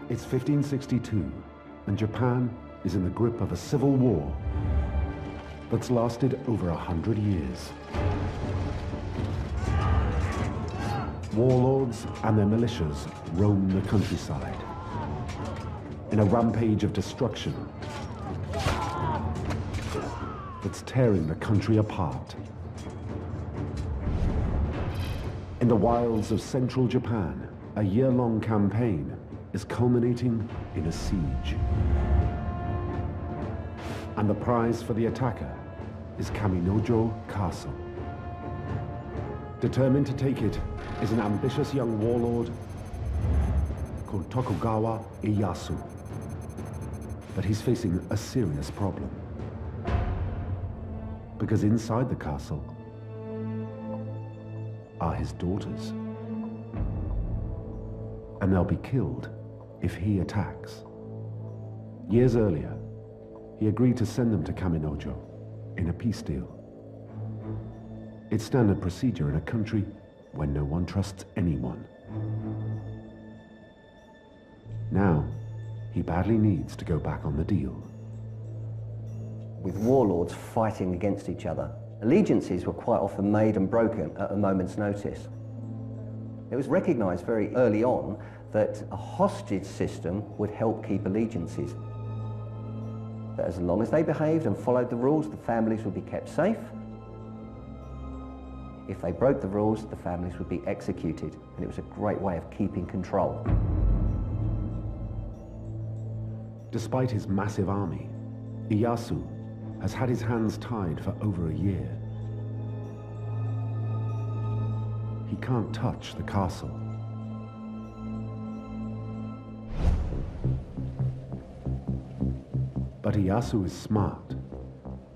It's 1562, and Japan is in the grip of a civil war that's lasted over 100 years. Warlords and their militias roam the countryside in a rampage of destruction that's tearing the country apart. In the wilds of central Japan, a year-long campaign is culminating in a siege. And the prize for the attacker is Kaminojo Castle. Determined to take it is an ambitious young warlord called Tokugawa Ieyasu. But he's facing a serious problem. Because inside the castle are his daughters. And they'll be killed if he attacks. Years earlier, he agreed to send them to Kaminojo in a peace deal. It's standard procedure in a country where no one trusts anyone. Now, he badly needs to go back on the deal. With warlords fighting against each other, allegiances were quite often made and broken at a moment's notice. It was recognized very early on that a hostage system would help keep allegiances. That as long as they behaved and followed the rules, the families would be kept safe. If they broke the rules, the families would be executed, and it was a great way of keeping control. Despite his massive army, Ieyasu has had his hands tied for over a year. He can't touch the castle. But Ieyasu is smart,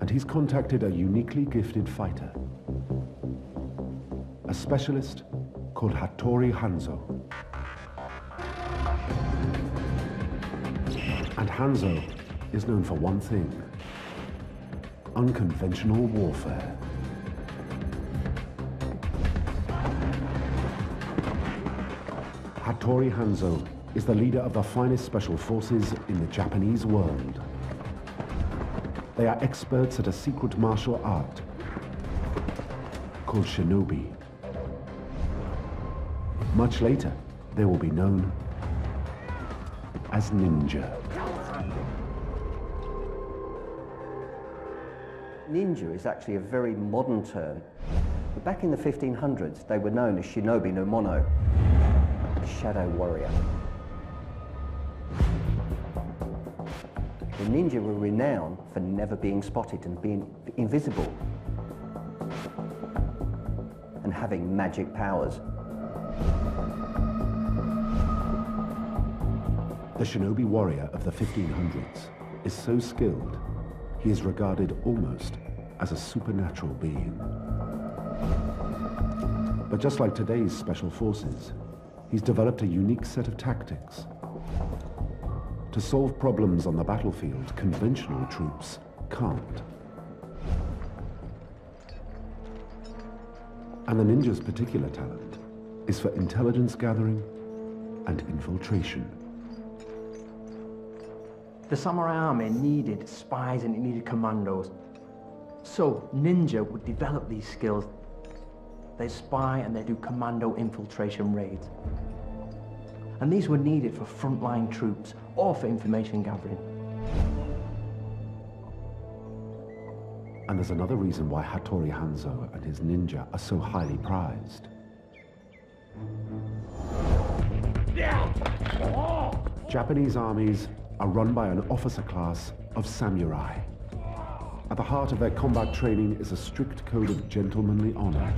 and he's contacted a uniquely gifted fighter, a specialist called Haatori Hantzo. And Hantzo is known for one thing: unconventional warfare. Haatori Hantzo is the leader of the finest special forces in the Japanese world. They are experts at a secret martial art called shinobi. Much later, they will be known as ninja. Ninja is actually a very modern term. But back in the 1500s, they were known as shinobi no mono, a shadow warrior. The ninja were renowned for never being spotted and being invisible and having magic powers. The shinobi warrior of the 1500s is so skilled, he is regarded almost as a supernatural being. But just like today's special forces, he's developed a unique set of tactics. To solve problems on the battlefield, conventional troops can't. And the ninja's particular talent is for intelligence gathering and infiltration. The samurai army needed spies and it needed commandos. So ninja would develop these skills. They spy and they do commando infiltration raids. And these were needed for frontline troops or for information gathering. And there's another reason why Hattori Hantzo and his ninja are so highly prized. Japanese armies are run by an officer class of samurai. At the heart of their combat training is a strict code of gentlemanly honor.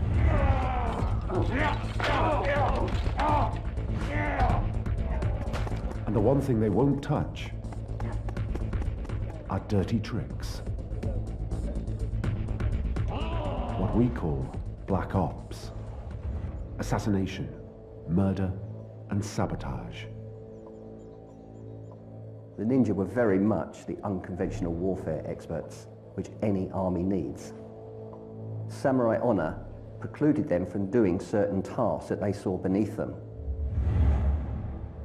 And the one thing they won't touch are dirty tricks. What we call black ops. Assassination, murder, and sabotage. The ninja were very much the unconventional warfare experts which any army needs. Samurai honor precluded them from doing certain tasks that they saw beneath them.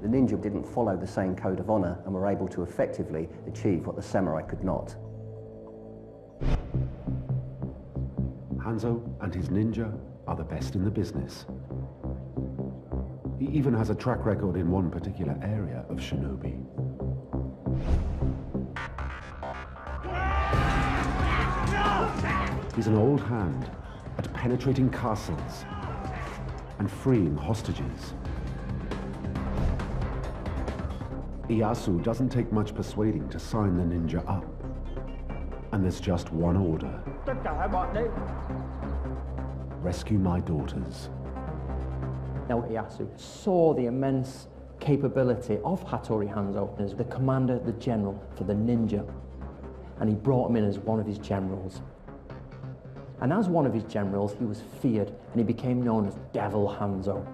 The ninja didn't follow the same code of honor and were able to effectively achieve what the samurai could not. Hanzo and his ninja are the best in the business. He even has a track record in one particular area of shinobi. He's an old hand at penetrating castles and freeing hostages. Ieyasu doesn't take much persuading to sign the ninja up. And there's just one order. Rescue my daughters. Now Ieyasu saw the immense capability of Hattori Hanzo as the commander, the general for the ninja. And he brought him in as one of his generals. And as one of his generals, he was feared and he became known as Devil Hanzo.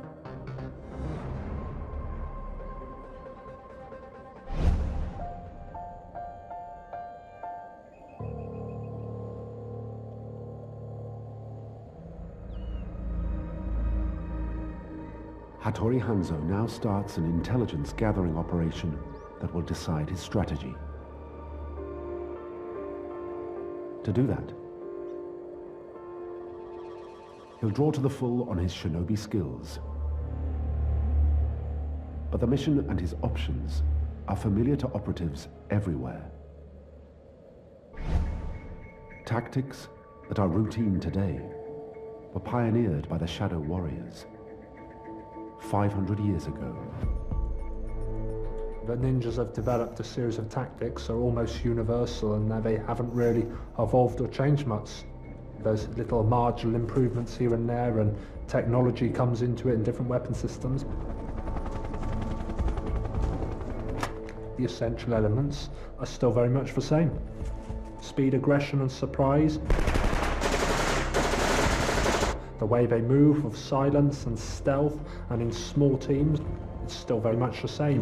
Hattori Hanzo now starts an intelligence-gathering operation that will decide his strategy. To do that, he'll draw to the full on his shinobi skills. But the mission and his options are familiar to operatives everywhere. Tactics that are routine today were pioneered by the Shadow Warriors 500 years ago. The ninjas have developed a series of tactics that are almost universal, and they haven't really evolved or changed much. There's little marginal improvements here and there, and technology comes into it in different weapon systems. The essential elements are still very much the same. Speed, aggression and surprise. The way they move with silence and stealth and in small teams, it's still very much the same.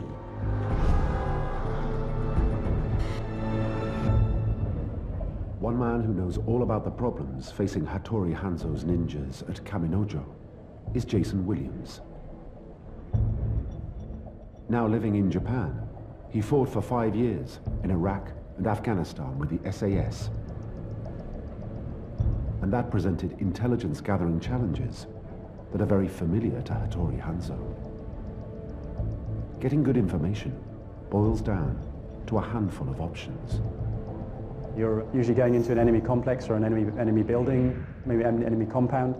One man who knows all about the problems facing Hattori Hanzo's ninjas at Kaminojo is Jason Williams. Now living in Japan, he fought for 5 years in Iraq and Afghanistan with the SAS. And that presented intelligence-gathering challenges that are very familiar to Hattori Hanzo. Getting good information boils down to a handful of options. You're usually going into an enemy complex or an enemy building, maybe an enemy compound.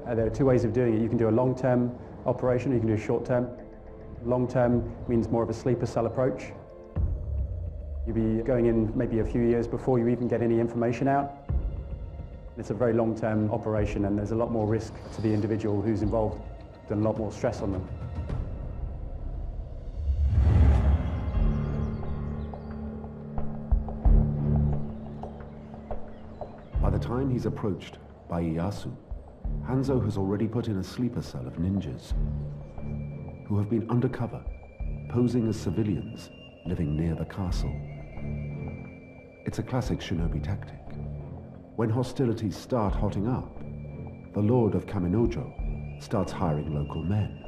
There are two ways of doing it. You can do a long-term operation, or you can do a short-term. Long-term means more of a sleeper cell approach. You'll be going in maybe a few years before you even get any information out. It's a very long-term operation, and there's a lot more risk to the individual who's involved and a lot more stress on them. By the time he's approached by Ieyasu, Hanzo has already put in a sleeper cell of ninjas who have been undercover, posing as civilians living near the castle. It's a classic shinobi tactic. When hostilities start hotting up, the Lord of Kaminojo starts hiring local men,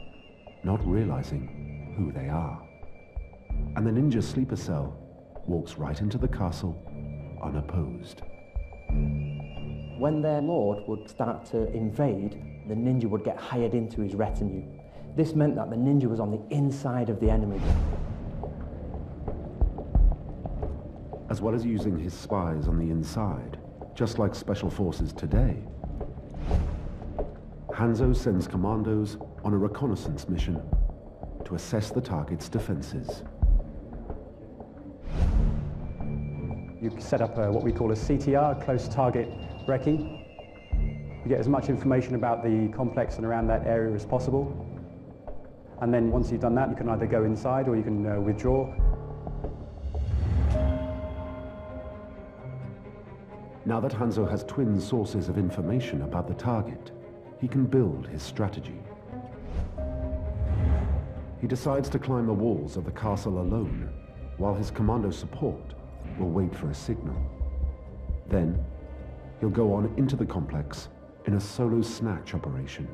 not realizing who they are. And the ninja sleeper cell walks right into the castle unopposed. When their lord would start to invade, the ninja would get hired into his retinue. This meant that the ninja was on the inside of the enemy. As well as using his spies on the inside, just like special forces today, Hanzo sends commandos on a reconnaissance mission to assess the target's defenses. You set up what we call a CTR, close target recce. You get as much information about the complex and around that area as possible. And then once you've done that, you can either go inside or you can withdraw. Now that Hanzo has twin sources of information about the target, he can build his strategy. He decides to climb the walls of the castle alone, while his commando support will wait for a signal. Then, he'll go on into the complex in a solo snatch operation.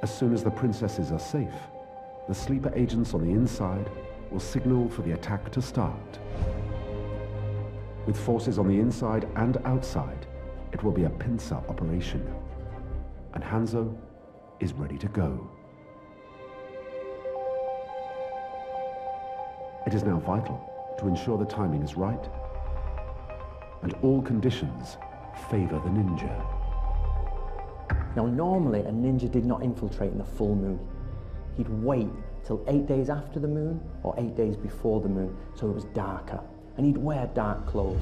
As soon as the princesses are safe, the sleeper agents on the inside will signal for the attack to start. With forces on the inside and outside, it will be a pincer operation. And Hanzo is ready to go. It is now vital to ensure the timing is right and all conditions favor the ninja. Now normally a ninja did not infiltrate in the full moon. He'd wait till 8 days after the moon or 8 days before the moon, so it was darker, and he'd wear dark clothes.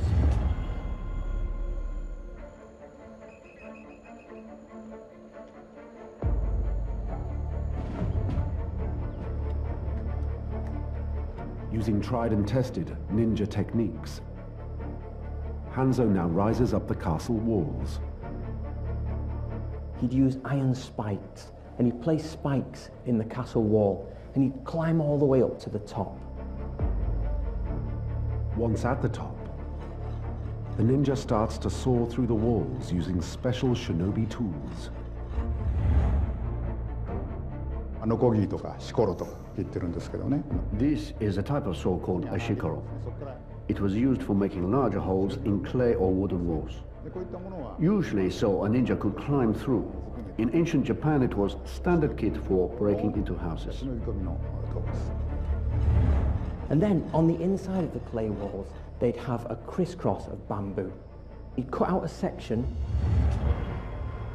Using tried and tested ninja techniques, Hanzo now rises up the castle walls. He'd use iron spikes, and he'd place spikes in the castle wall, and he'd climb all the way up to the top. Once at the top, the ninja starts to saw through the walls using special shinobi tools. ノコギとかシコロとか言ってるんですけどね。 This is a type of saw called a shikoro. It was used for making larger holes in clay or wooden walls. Usually so a ninja could climb through. In ancient Japan it was standard kit for breaking into houses. And then on the inside of the clay walls, they'd have a crisscross of bamboo. He'd cut out a section,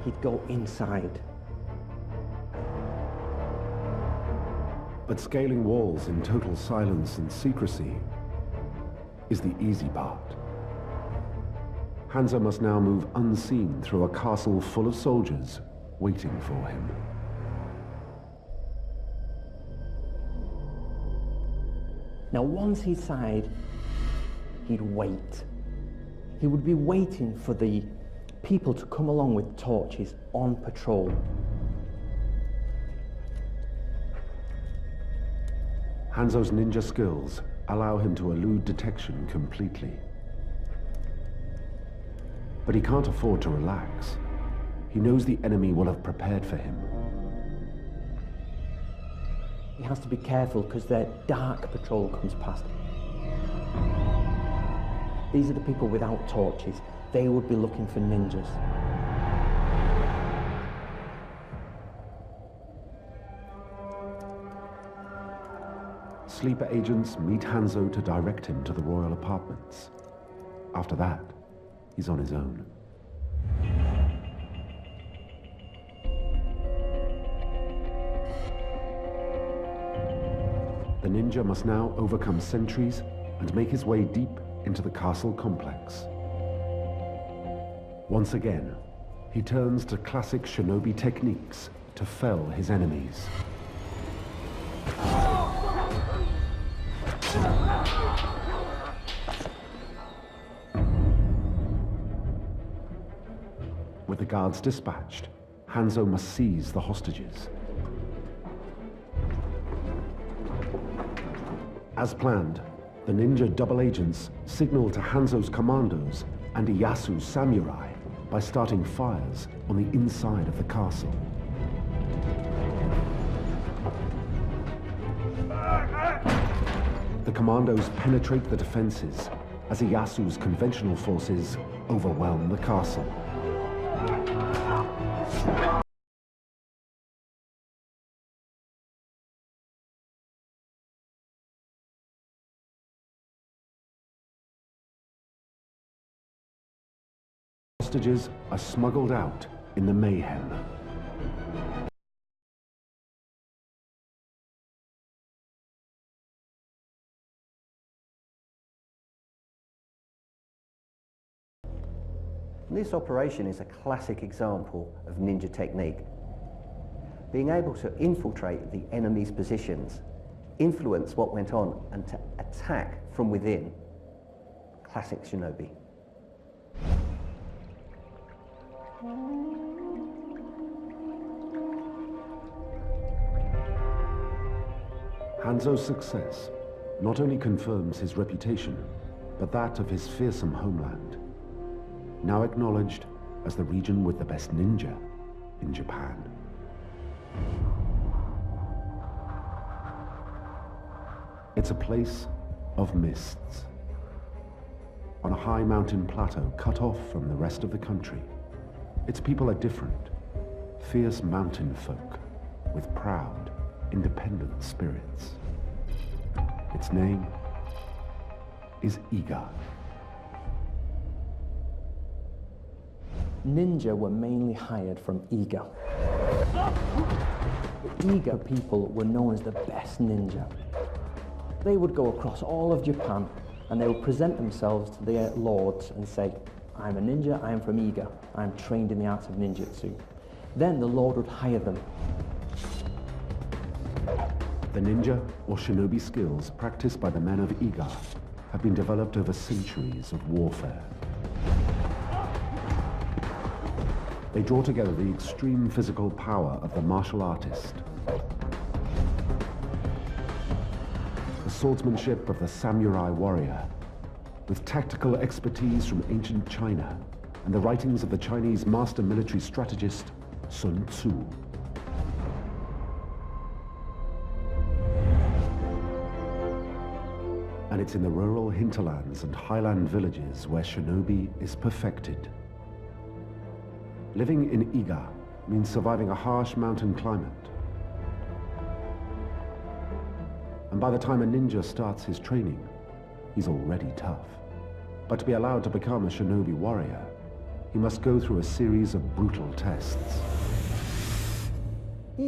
he'd go inside. But scaling walls in total silence and secrecy is the easy part. Hanzo must now move unseen through a castle full of soldiers waiting for him. Now once inside, he'd wait. He would be waiting for the people to come along with torches on patrol. Hanzo's ninja skills allow him to elude detection completely. But he can't afford to relax. He knows the enemy will have prepared for him. He has to be careful because their dark patrol comes past. These are the people without torches. They would be looking for ninjas. Sleeper agents meet Hanzo to direct him to the royal apartments. After that, he's on his own. The ninja must now overcome sentries and make his way deep into the castle complex. Once again, he turns to classic shinobi techniques to fell his enemies. With the guards dispatched, Hanzo must seize the hostages. As planned, the ninja double agents signal to Hanzo's commandos and Iyasu's samurai by starting fires on the inside of the castle. The commandos penetrate the defenses as Iyasu's conventional forces overwhelm the castle. Hostages are smuggled out in the mayhem. This operation is a classic example of ninja technique. Being able to infiltrate the enemy's positions, influence what went on, and to attack from within. Classic shinobi. Hanzo's success not only confirms his reputation, but that of his fearsome homeland, now acknowledged as the region with the best ninja in Japan. It's a place of mists. On a high mountain plateau cut off from the rest of the country, its people are different, fierce mountain folk with proud, independent spirits. Its name is Iga. Ninja were mainly hired from Iga. The Iga people were known as the best ninja. They would go across all of Japan and they would present themselves to their lords and say, I'm a ninja, I am from Iga, I am trained in the arts of ninjutsu. Then the lord would hire them. The ninja or shinobi skills practiced by the men of Iga have been developed over centuries of warfare. They draw together the extreme physical power of the martial artist, the swordsmanship of the samurai warrior, with tactical expertise from ancient China and the writings of the Chinese master military strategist Sun Tzu. And it's in the rural hinterlands and highland villages where shinobi is perfected. Living in Iga means surviving a harsh mountain climate. And by the time a ninja starts his training, he's already tough. But to be allowed to become a shinobi warrior, he must go through a series of brutal tests. The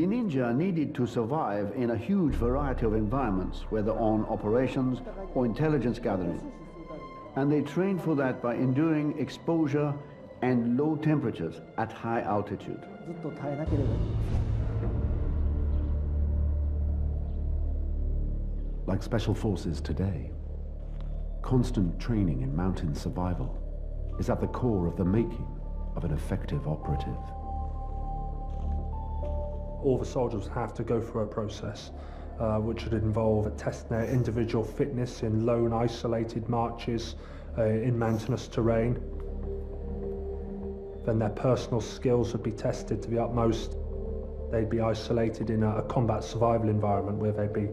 ninja needed to survive in a huge variety of environments, whether on operations or intelligence gathering. And they trained for that by enduring exposure and low temperatures at high altitude. Like special forces today, constant training in mountain survival is at the core of the making of an effective operative. All the soldiers have to go through a process which would involve testing their individual fitness in lone isolated marches in mountainous terrain. Then their personal skills would be tested to the utmost. They'd be isolated in a combat survival environment where they'd be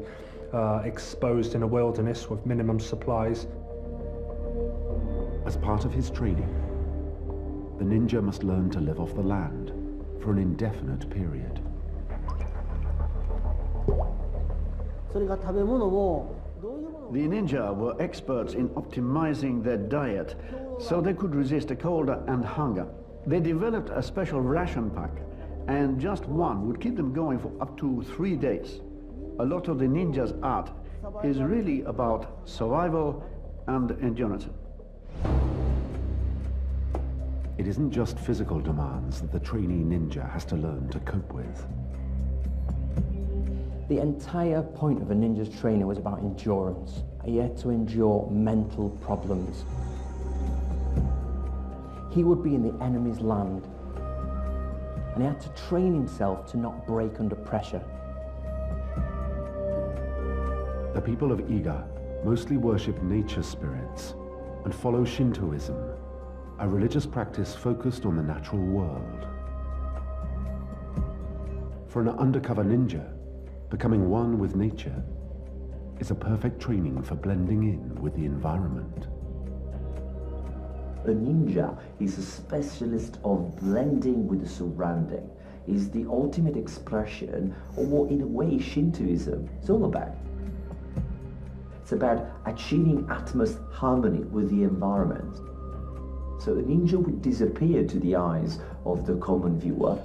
exposed in a wilderness with minimum supplies. As part of his training, the ninja must learn to live off the land for an indefinite period. The ninja were experts in optimizing their diet so they could resist a cold and hunger. They developed a special ration pack, and just one would keep them going for up to 3 days. A lot of the ninja's art is really about survival and endurance. It isn't just physical demands that the trainee ninja has to learn to cope with. The entire point of a ninja's training was about endurance. He had to endure mental problems. He would be in the enemy's land, and he had to train himself to not break under pressure. The people of Iga mostly worship nature spirits and follow Shintoism, a religious practice focused on the natural world. For an undercover ninja, becoming one with nature is a perfect training for blending in with the environment. A ninja is a specialist of blending with the surrounding. Is the ultimate expression of what, in a way, Shintoism is all about. It's about achieving utmost harmony with the environment. So a ninja would disappear to the eyes of the common viewer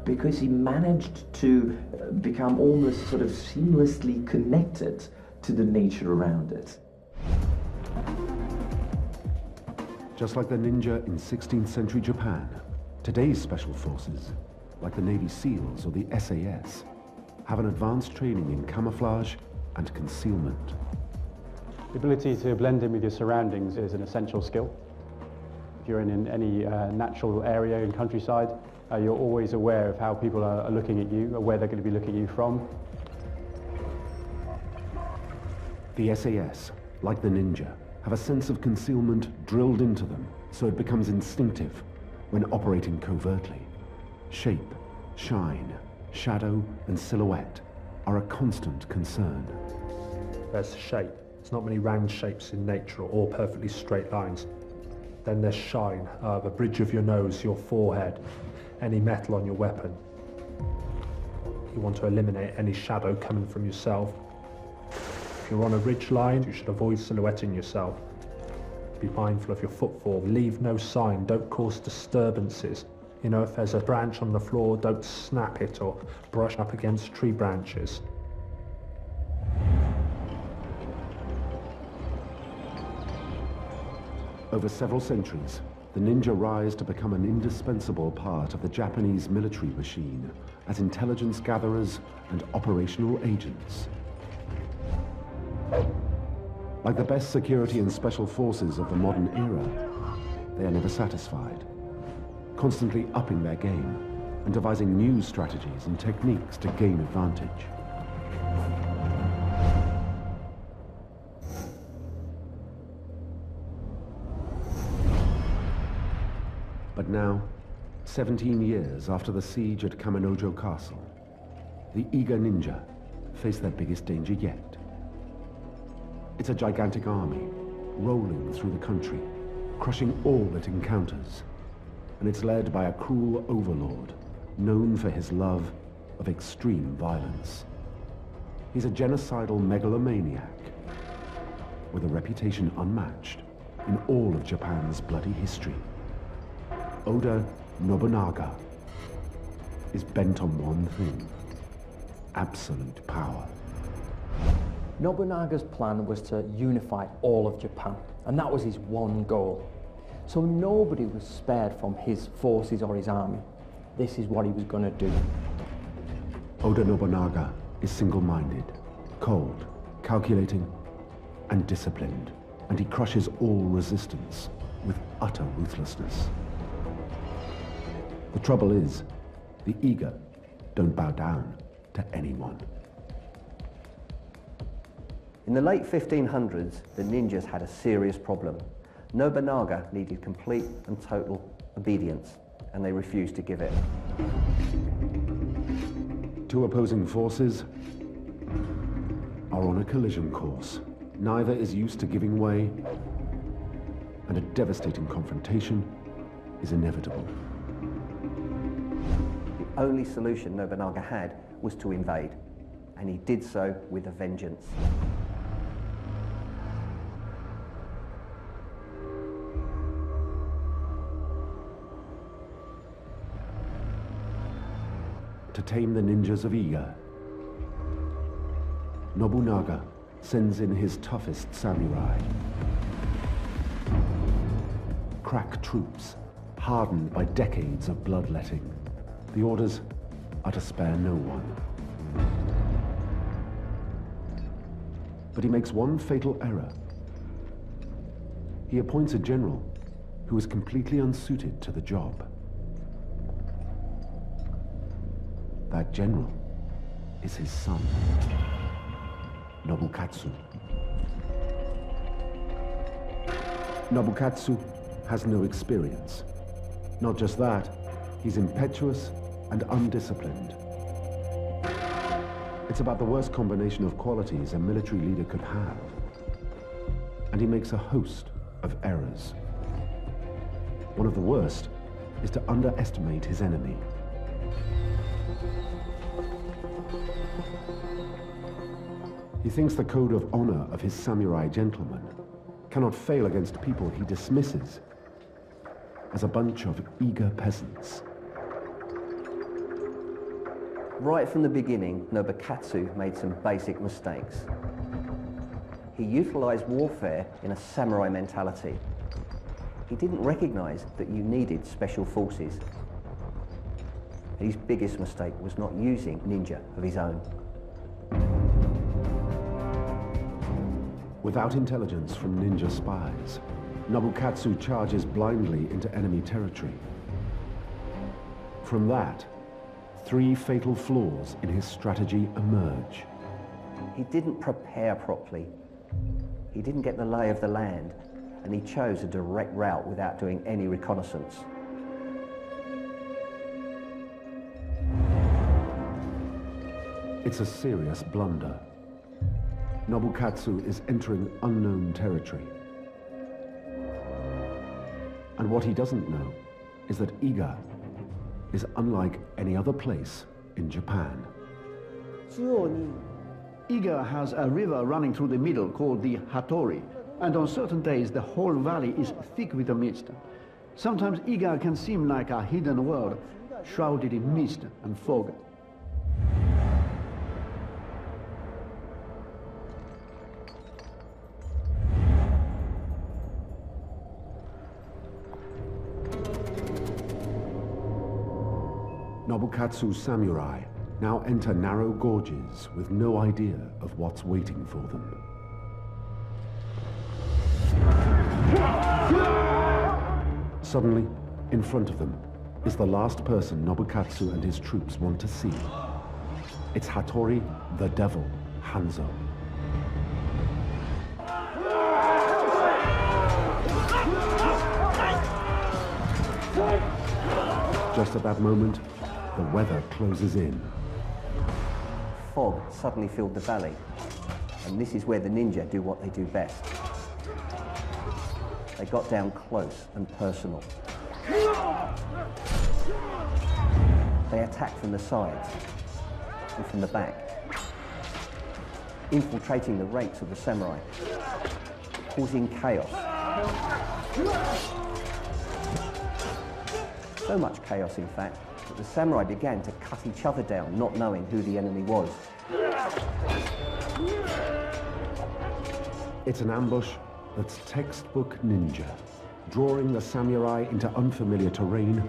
because he managed to become almost sort of seamlessly connected to the nature around it. Just like the ninja in 16th century Japan, today's special forces, like the Navy SEALs or the SAS, have an advanced training in camouflage and concealment. The ability to blend in with your surroundings is an essential skill. If you're in any natural area in countryside, you're always aware of how people are looking at you, or where they're going to be looking at you from. The SAS, like the ninja, have a sense of concealment drilled into them, so it becomes instinctive when operating covertly. Shape, shine, shadow, and silhouette are a constant concern. There's shape. There's not many round shapes in nature or all perfectly straight lines. Then there's shine, the bridge of your nose, your forehead, any metal on your weapon. You want to eliminate any shadow coming from yourself. If you're on a ridge line, you should avoid silhouetting yourself. Be mindful of your footfall. Leave no sign. Don't cause disturbances. You know, if there's a branch on the floor, don't snap it or brush up against tree branches. Over several centuries, the ninja rise to become an indispensable part of the Japanese military machine as intelligence gatherers and operational agents. Like the best security and special forces of the modern era, they are never satisfied, constantly upping their game and devising new strategies and techniques to gain advantage. But now, 17 years after the siege at Kaminojo Castle, the eager ninja face their biggest danger yet. It's a gigantic army, rolling through the country, crushing all it encounters. And it's led by a cruel overlord, known for his love of extreme violence. He's a genocidal megalomaniac, with a reputation unmatched in all of Japan's bloody history. Oda Nobunaga is bent on one thing: absolute power. Nobunaga's plan was to unify all of Japan, and that was his one goal. So nobody was spared from his forces or his army. This is what he was going to do. Oda Nobunaga is single-minded, cold, calculating, and disciplined, and he crushes all resistance with utter ruthlessness. The trouble is, the eager don't bow down to anyone. In the late 1500s, the ninjas had a serious problem. Nobunaga needed complete and total obedience, and they refused to give it. Two opposing forces are on a collision course. Neither is used to giving way, and a devastating confrontation is inevitable. The only solution Nobunaga had was to invade, and he did so with a vengeance. To tame the ninjas of Iga, Nobunaga sends in his toughest samurai. Crack troops, hardened by decades of bloodletting. The orders are to spare no one. But he makes one fatal error. He appoints a general who is completely unsuited to the job. That general is his son, Nobukatsu. Nobukatsu has no experience. Not just that, he's impetuous and undisciplined. It's about the worst combination of qualities a military leader could have. And he makes a host of errors. One of the worst is to underestimate his enemy. He thinks the code of honor of his samurai gentleman cannot fail against people he dismisses as a bunch of eager peasants. Right from the beginning, Nobukatsu made some basic mistakes. He utilized warfare in a samurai mentality. He didn't recognize that you needed special forces. His biggest mistake was not using ninja of his own. Without intelligence from ninja spies, Nobukatsu charges blindly into enemy territory. From that, 3 fatal flaws in his strategy emerge. He didn't prepare properly. He didn't get the lay of the land, and he chose a direct route without doing any reconnaissance. It's a serious blunder. Nobukatsu is entering unknown territory. And what he doesn't know is that Iga is unlike any other place in Japan. Iga has a river running through the middle called the Haatori, and on certain days the whole valley is thick with a mist. Sometimes Iga can seem like a hidden world, shrouded in mist and fog. Nobukatsu's samurai now enter narrow gorges with no idea of what's waiting for them. Suddenly, in front of them, is the last person Nobukatsu and his troops want to see. It's Haatori, the devil, Hanzo. Just at that moment, the weather closes in. Fog suddenly filled the valley, and this is where the ninja do what they do best. They got down close and personal. They attacked from the sides and from the back, infiltrating the ranks of the samurai, causing chaos. So much chaos, in fact, that the samurai began to cut each other down, not knowing who the enemy was. It's an ambush that's textbook ninja, drawing the samurai into unfamiliar terrain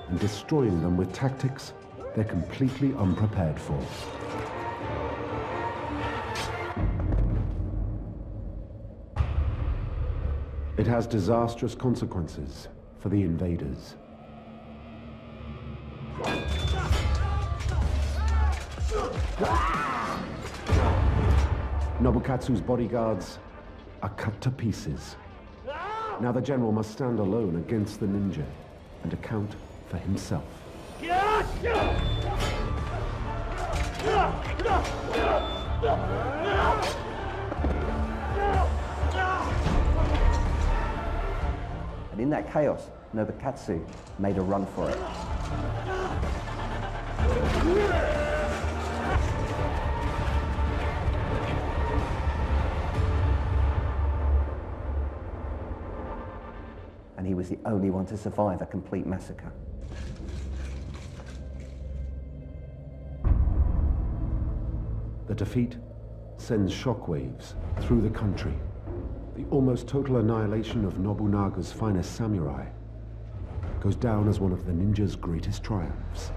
and destroying them with tactics they're completely unprepared for. It has disastrous consequences for the invaders. Nobukatsu's bodyguards are cut to pieces. Now the general must stand alone against the ninja and account for himself. And in that chaos, Nobukatsu made a run for it. And he was the only one to survive a complete massacre. The defeat sends shockwaves through the country. The almost total annihilation of Nobunaga's finest samurai goes down as one of the ninja's greatest triumphs.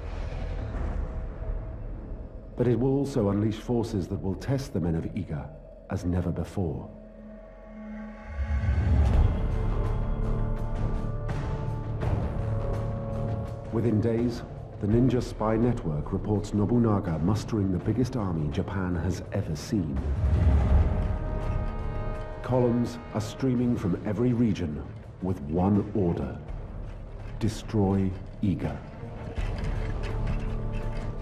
But it will also unleash forces that will test the men of Iga as never before. Within days, the ninja spy network reports Nobunaga mustering the biggest army Japan has ever seen. Columns are streaming from every region with one order: destroy Iga.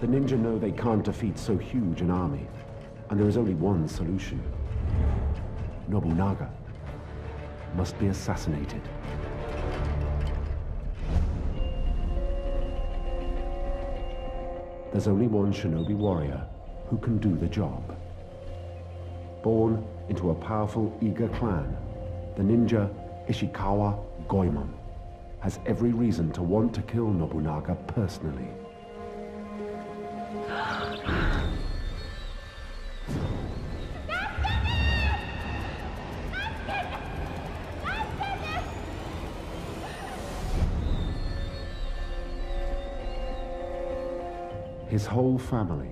The ninja know they can't defeat so huge an army, and there is only one solution. Nobunaga must be assassinated. There's only one shinobi warrior who can do the job. Born into a powerful Iga clan, the ninja Ishikawa Goemon has every reason to want to kill Nobunaga personally. His whole family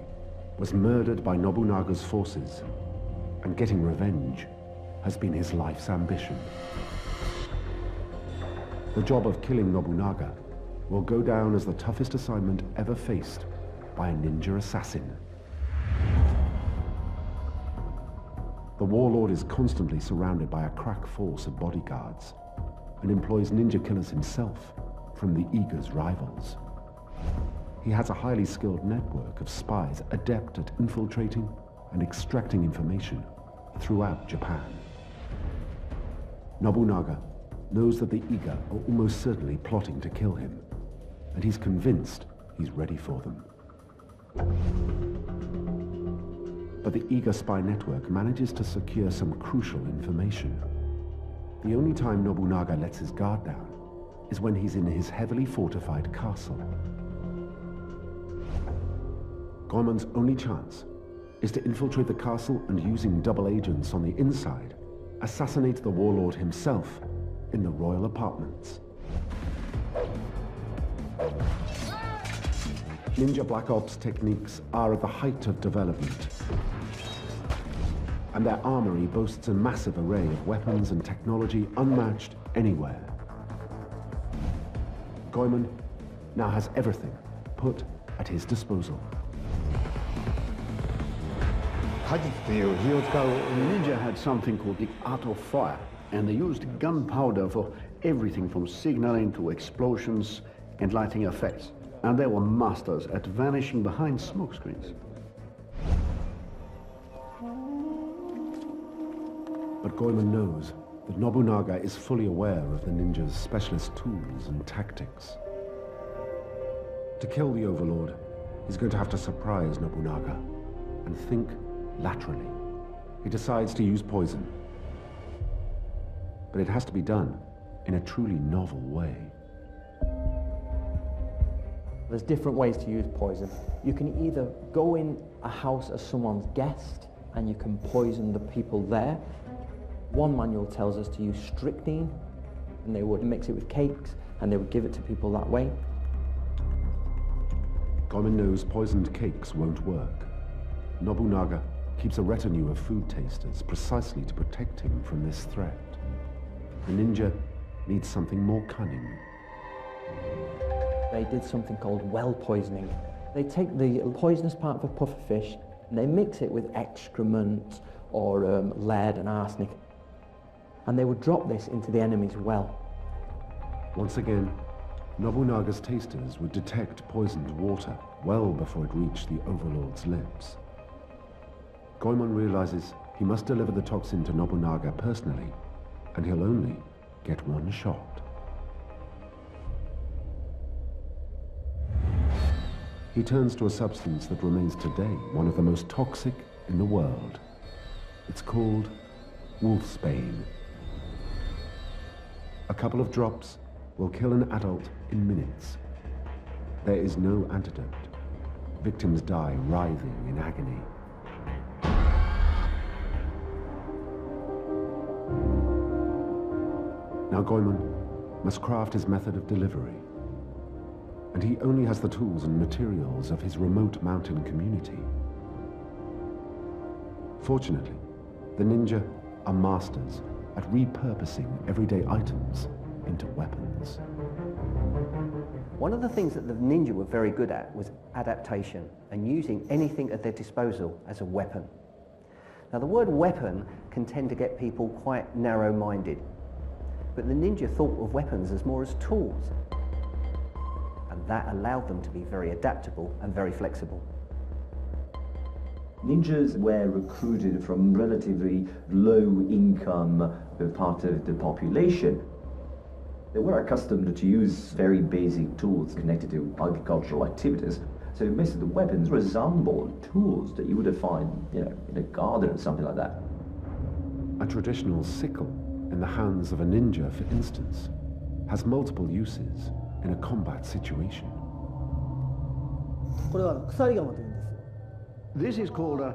was murdered by Nobunaga's forces, and getting revenge has been his life's ambition. The job of killing Nobunaga will go down as the toughest assignment ever faced by a ninja assassin. The warlord is constantly surrounded by a crack force of bodyguards and employs ninja killers himself from the Iga's rivals. he has a highly skilled network of spies adept at infiltrating and extracting information throughout Japan. Nobunaga knows that the Iga are almost certainly plotting to kill him, and he's convinced he's ready for them. But the Iga spy network manages to secure some crucial information. The only time Nobunaga lets his guard down is when he's in his heavily fortified castle. Goemon's only chance is to infiltrate the castle and, using double agents on the inside, assassinate the warlord himself in the royal apartments. Ninja Black Ops techniques are at the height of development, and their armory boasts a massive array of weapons and technology unmatched anywhere. Goemon now has everything put at his disposal. The ninja had something called the art of fire, and they used gunpowder for everything from signaling to explosions and lighting effects. And they were masters at vanishing behind smoke screens. But Goemon knows that Nobunaga is fully aware of the ninja's specialist tools and tactics. To kill the Overlord, he's going to have to surprise Nobunaga and think laterally. He decides to use poison. But it has to be done in a truly novel way. There's different ways to use poison. You can either go in a house as someone's guest and you can poison the people there. One manual tells us to use strychnine, and they would mix it with cakes and they would give it to people that way. Goemon knows poisoned cakes won't work. Nobunaga keeps a retinue of food tasters precisely to protect him from this threat. The ninja needs something more cunning. They did something called well poisoning. They take the poisonous part of a puffer fish and they mix it with excrement or lead and arsenic, and they would drop this into the enemy's well. Once again, Nobunaga's tasters would detect poisoned water well before it reached the Overlord's lips. Goemon realizes he must deliver the toxin to Nobunaga personally, and he'll only get one shot. He turns to a substance that remains today one of the most toxic in the world. It's called wolfsbane. A couple of drops will kill an adult in minutes. There is no antidote. Victims die writhing in agony. Now Goemon must craft his method of delivery, and he only has the tools and materials of his remote mountain community. Fortunately, the ninja are masters at repurposing everyday items into weapons. One of the things that the ninja were very good at was adaptation and using anything at their disposal as a weapon. Now the word weapon can tend to get people quite narrow-minded, but the ninja thought of weapons as more as tools, and that allowed them to be very adaptable and very flexible. Ninjas were recruited from relatively low-income part of the population. They were accustomed to use very basic tools connected to agricultural activities. So most of the weapons resembled tools that you would find, in a garden or something like that. A traditional sickle in the hands of a ninja, for instance, has multiple uses in a combat situation. This is called a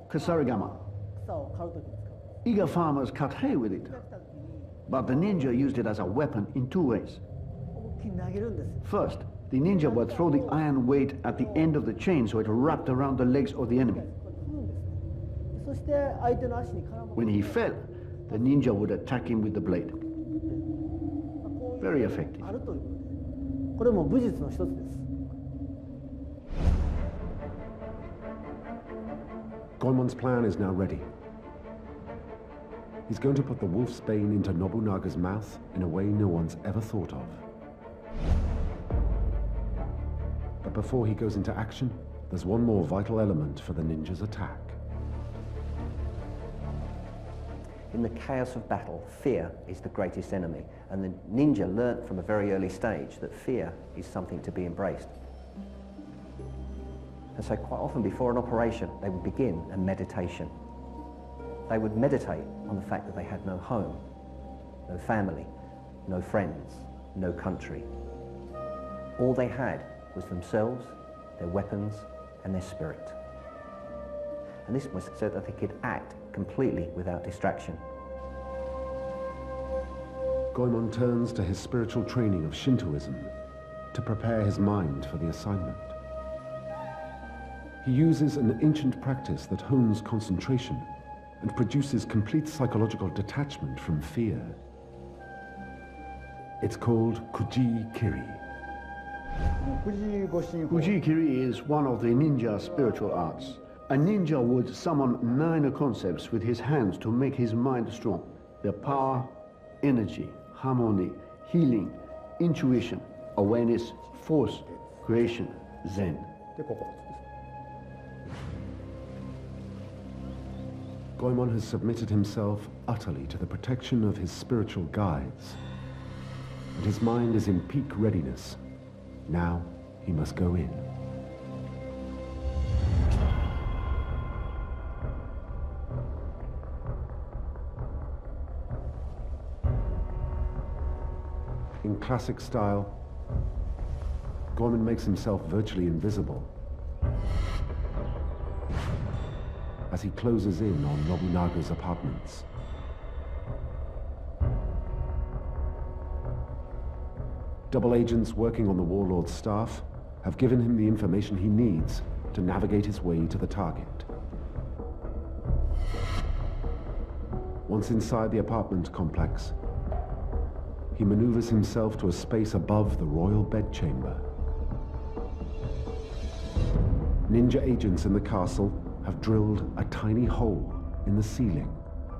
kasarigama. Iga farmers cut hay with it, but the ninja used it as a weapon in two ways. First, the ninja would throw the iron weight at the end of the chain so it wrapped around the legs of the enemy. When he fell, the ninja would attack him with the blade. Very effective. Goemon's plan is now ready. He's going to put the wolfsbane into Nobunaga's mouth in a way no one's ever thought of. But But before he goes into action, there's one more vital element for the ninja's attack. In the chaos of battle, fear is the greatest enemy, and the ninja learnt from a very early stage that fear is something to be embraced. And so quite often before an operation, they would begin a meditation. They would meditate on the fact that they had no home, no family, no friends, no country. All they had was themselves, their weapons, and their spirit. And this was so that they could act completely without distraction. Goemon turns to his spiritual training of Shintoism to prepare his mind for the assignment. He uses an ancient practice that hones concentration and produces complete psychological detachment from fear. It's called Kuji-kiri. Kuji-kiri is one of the ninja spiritual arts. A ninja would summon 9 concepts with his hands to make his mind strong. Their power, energy, harmony, healing, intuition, awareness, force, creation, Zen. Goemon has submitted himself utterly to the protection of his spiritual guides, and his mind is in peak readiness. Now he must go in. In classic style, Goemon makes himself virtually invisible as he closes in on Nobunaga's apartments. Double agents working on the warlord's staff have given him the information he needs to navigate his way to the target. Once inside the apartment complex, he maneuvers himself to a space above the royal bedchamber. Ninja agents in the castle have drilled a tiny hole in the ceiling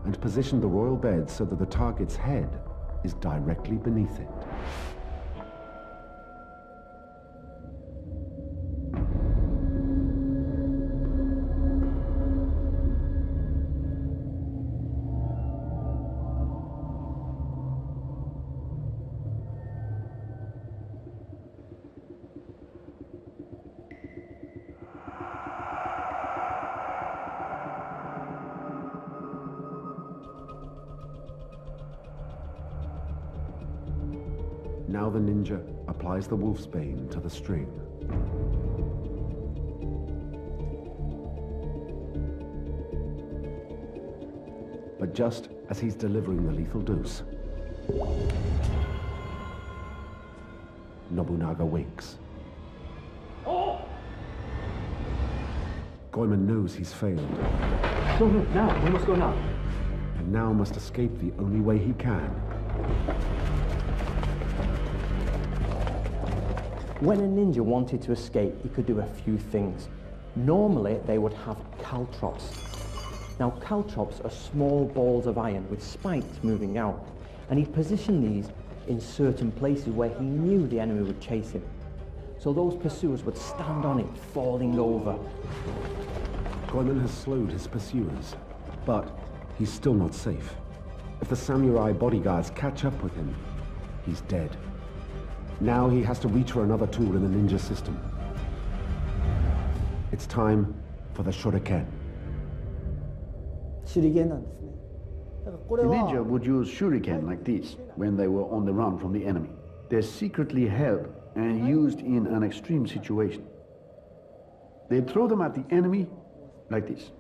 and positioned the royal bed so that the target's head is directly beneath it. Now the ninja applies the wolfsbane to the string. But just as he's delivering the lethal dose, Nobunaga wakes. Goemon knows he's failed. No, now, we must go now. And now must escape the only way he can. When a ninja wanted to escape, he could do a few things. Normally, they would have caltrops. Now, caltrops are small balls of iron with spikes moving out, and he'd position these in certain places where he knew the enemy would chase him. So those pursuers would stand on it, falling over. Goemon has slowed his pursuers, but he's still not safe. If the samurai bodyguards catch up with him, he's dead. Now he has to reach for another tool in the ninja system. It's time for the shuriken. The ninja would use shuriken like this when they were on the run from the enemy. They're secretly held and used in an extreme situation. They throw them at the enemy like this.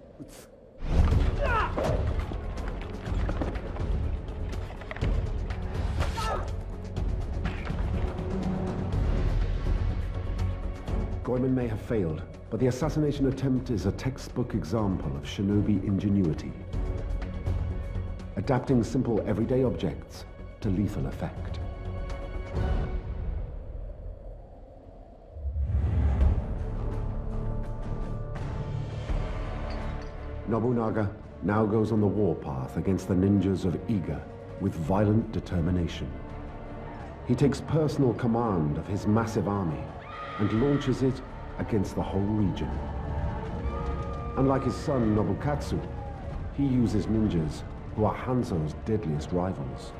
Goemon may have failed, but the assassination attempt is a textbook example of shinobi ingenuity, adapting simple everyday objects to lethal effect. Nobunaga now goes on the warpath against the ninjas of Iga with violent determination. He takes personal command of his massive army and launches it against the whole region. Unlike his son Nobukatsu, he uses ninjas who are Hanzo's deadliest rivals.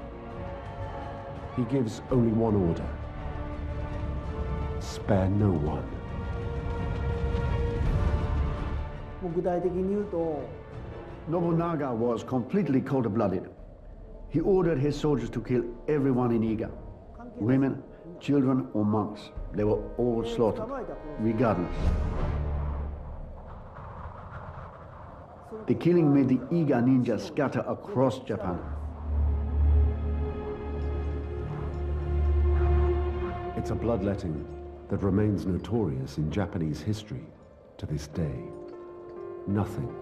He gives only one order: spare no one. Nobunaga was completely cold-blooded. He ordered his soldiers to kill everyone in Iga. Women, children or monks. They were all slaughtered, regardless. The killing made the Iga ninja scatter across Japan. It's a bloodletting that remains notorious in Japanese history to this day. Nothing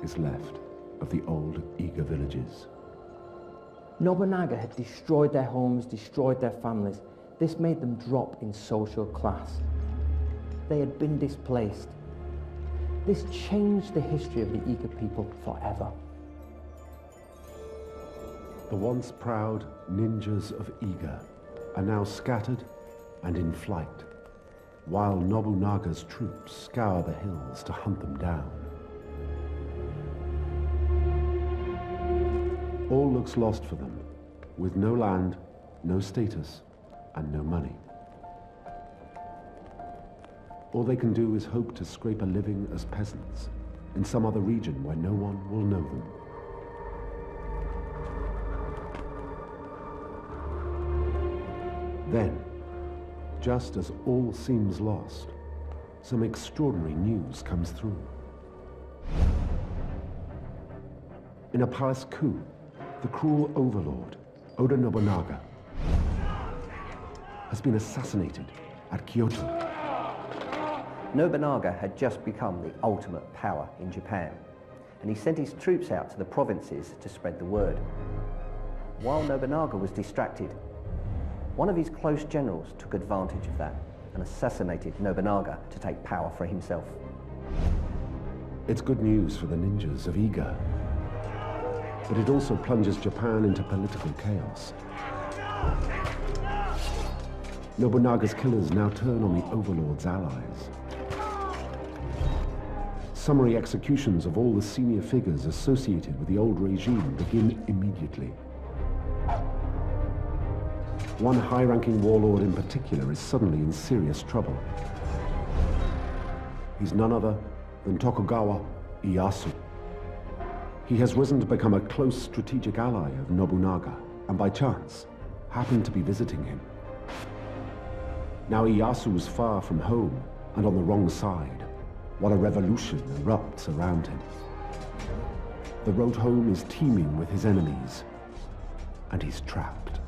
is left of the old Iga villages. Nobunaga had destroyed their homes, destroyed their families. This made them drop in social class. They had been displaced. This changed the history of the Iga people forever. The once proud ninjas of Iga are now scattered and in flight, while Nobunaga's troops scour the hills to hunt them down. All looks lost for them, with no land, no status, and no money. All they can do is hope to scrape a living as peasants in some other region where no one will know them. Then, just as all seems lost, some extraordinary news comes through. In a palace coup, the cruel overlord, Oda Nobunaga, has been assassinated at Kyoto. Nobunaga had just become the ultimate power in Japan, and he sent his troops out to the provinces to spread the word. While Nobunaga was distracted, one of his close generals took advantage of that and assassinated Nobunaga to take power for himself. It's good news for the ninjas of Iga, but it also plunges Japan into political chaos. Nobunaga's killers now turn on the overlord's allies. Summary executions of all the senior figures associated with the old regime begin immediately. One high-ranking warlord in particular is suddenly in serious trouble. He's none other than Tokugawa Ieyasu. He has risen to become a close strategic ally of Nobunaga, and by chance, happened to be visiting him. Now Ieyasu is far from home and on the wrong side, while a revolution erupts around him. The road home is teeming with his enemies, and he's trapped.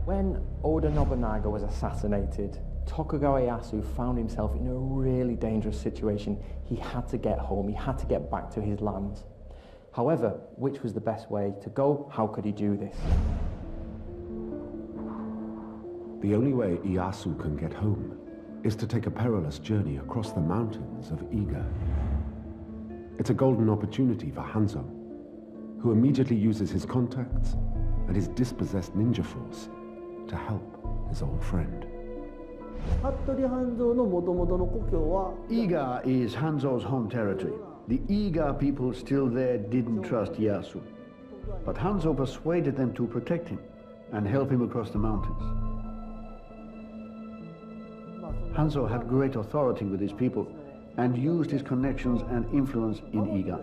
When Oda Nobunaga was assassinated, Tokugawa Ieyasu found himself in a really dangerous situation. He had to get home, he had to get back to his lands. However, which was the best way to go? How could he do this? The only way Ieyasu can get home is to take a perilous journey across the mountains of Iga. It's a golden opportunity for Hanzo, who immediately uses his contacts and his dispossessed ninja force to help his old friend. Iga is Hanzo's home territory. The Iga people still there didn't trust Ieyasu. But Hanzo persuaded them to protect him and help him across the mountains. Hanzo had great authority with his people and used his connections and influence in Iga.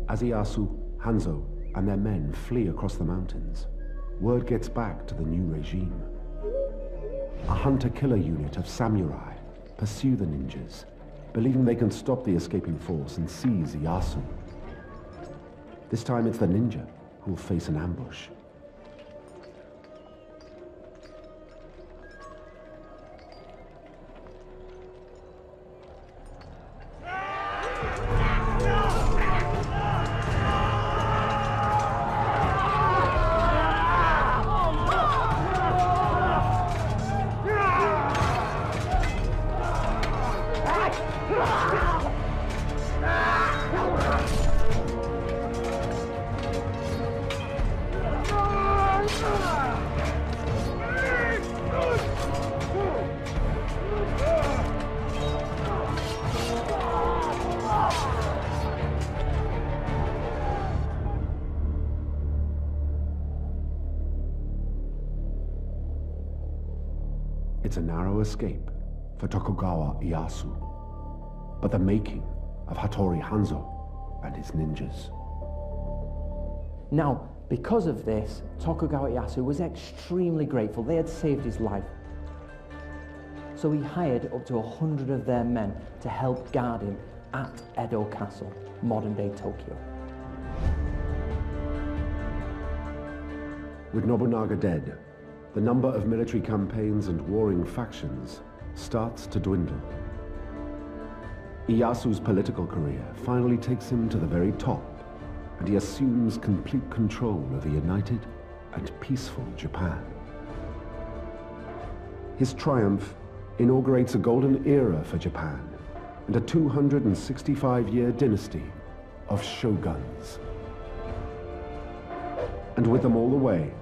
As Ieyasu, Hanzo, and their men flee across the mountains, word gets back to the new regime. A hunter-killer unit of samurai pursue the ninjas, believing they can stop the escaping force and seize Ieyasu. This time it's the ninja who will face an ambush. It's a narrow escape for Tokugawa Ieyasu, but the making of Hattori Hanzo and his ninjas. Now, because of this, Tokugawa Ieyasu was extremely grateful. They had saved his life. So he hired up to 100 of their men to help guard him at Edo Castle, modern-day Tokyo. With Nobunaga dead, the number of military campaigns and warring factions starts to dwindle. Ieyasu's political career finally takes him to the very top, and he assumes complete control of a united and peaceful Japan. His triumph inaugurates a golden era for Japan and a 265-year dynasty of shoguns. And with them all the way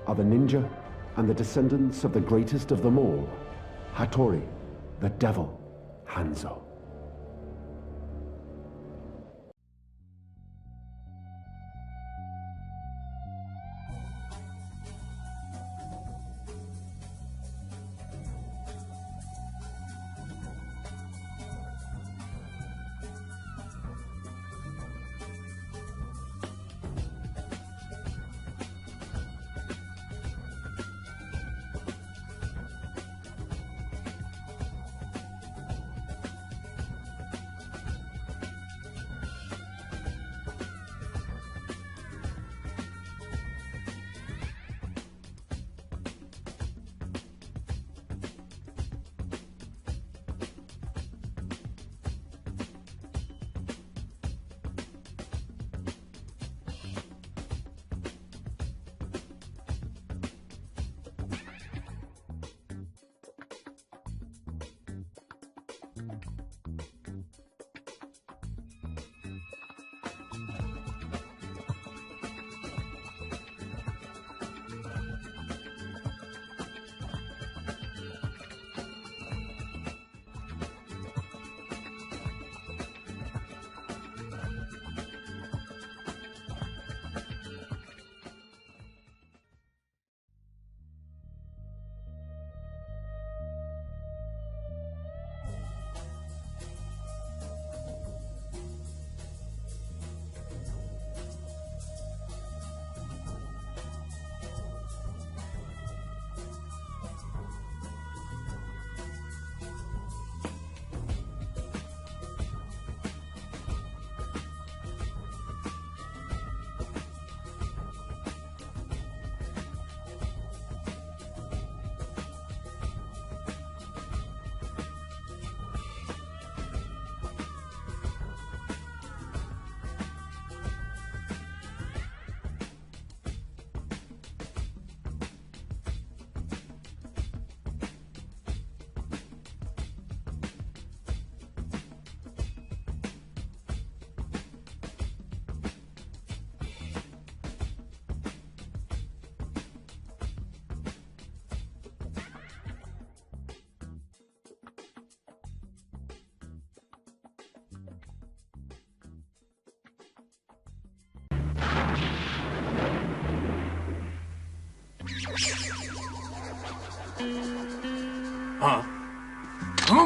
are the ninja and the descendants of the greatest of them all, Hattori, the devil, Hanzo.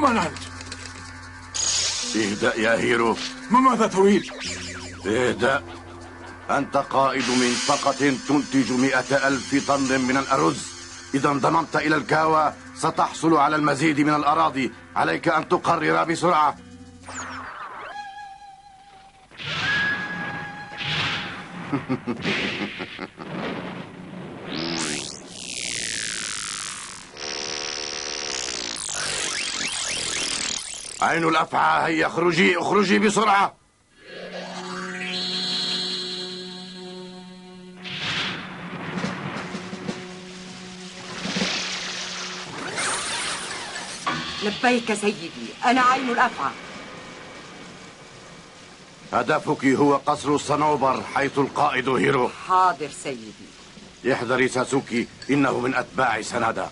من أنت؟ اهدأ يا هيرو. ماذا تريد؟ اهدأ. أنت قائد منطقة تنتج 100,000 طن من الأرز. إذا انضممت إلى الكاوى ستحصل على المزيد من الأراضي. عليك أن تقرر بسرعة. عين الأفعى، هيا اخرجي اخرجي بسرعة. لبيك سيدي، أنا عين الأفعى. هدفك هو قصر الصنوبر حيث القائد هيرو. حاضر سيدي. احذري ساسوكي، إنه من أتباع سنادا.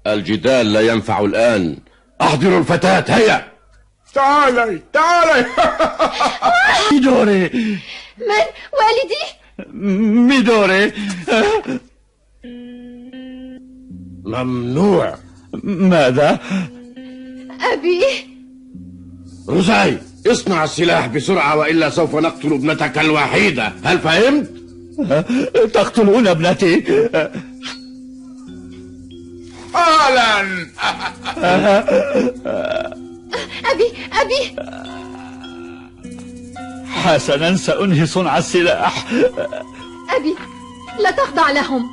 الجدال لا ينفع الآن. أحضروا الفتاة، هيا. تعالي تعالي. دوري. من؟ والدي؟ ميدوري. ممنوع. ماذا؟ أبي. روزاي، اصنع السلاح بسرعة وإلا سوف نقتل ابنتك الوحيدة، هل فهمت؟ تقتلون ابنتي؟ حالا. أبي. حسنا، سأنهي صنع السلاح. أبي، لا تخضع لهم.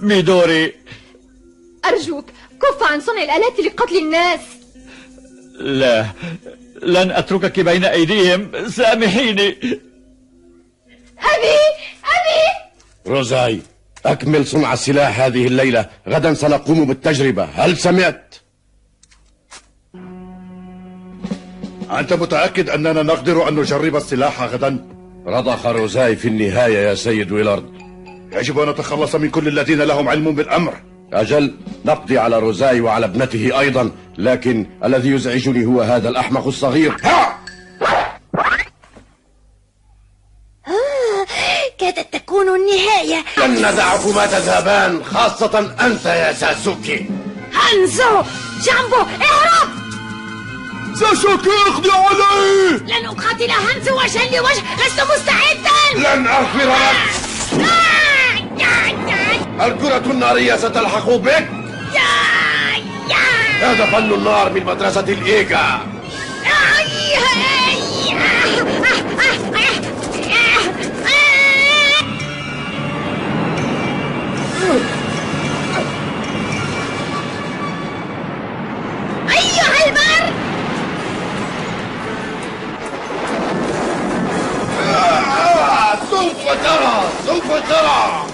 ميدوري، أرجوك كف عن صنع الآلات لقتل الناس. لا، لن أتركك بين أيديهم، سامحيني. أبي. روزاي، أكمل صنع السلاح هذه الليلة، غدا سنقوم بالتجربة، هل سمعت؟ أنت متأكد أننا نقدر أن نجرب السلاح غدا؟ رضخ روزاي في النهاية يا سيد ويلارد. يجب أن نتخلص من كل الذين لهم علم بالأمر. أجل، نقضي على روزاي وعلى ابنته أيضا، لكن الذي يزعجني هو هذا الأحمق الصغير. كادت تكون النهاية. لن ندعكما تذهبان، خاصة أنت يا ساسوكي. هانزو، جامبو، اهرب! ساسوكي، اقضي عليه! لن أقاتل هانزو وجها لوجه، لست مستعدا! لن أغفر لك! الكرة النارية ستلحق بك! هذا فن النار من مدرسة الإيجا. أيها البر! سوف ترى.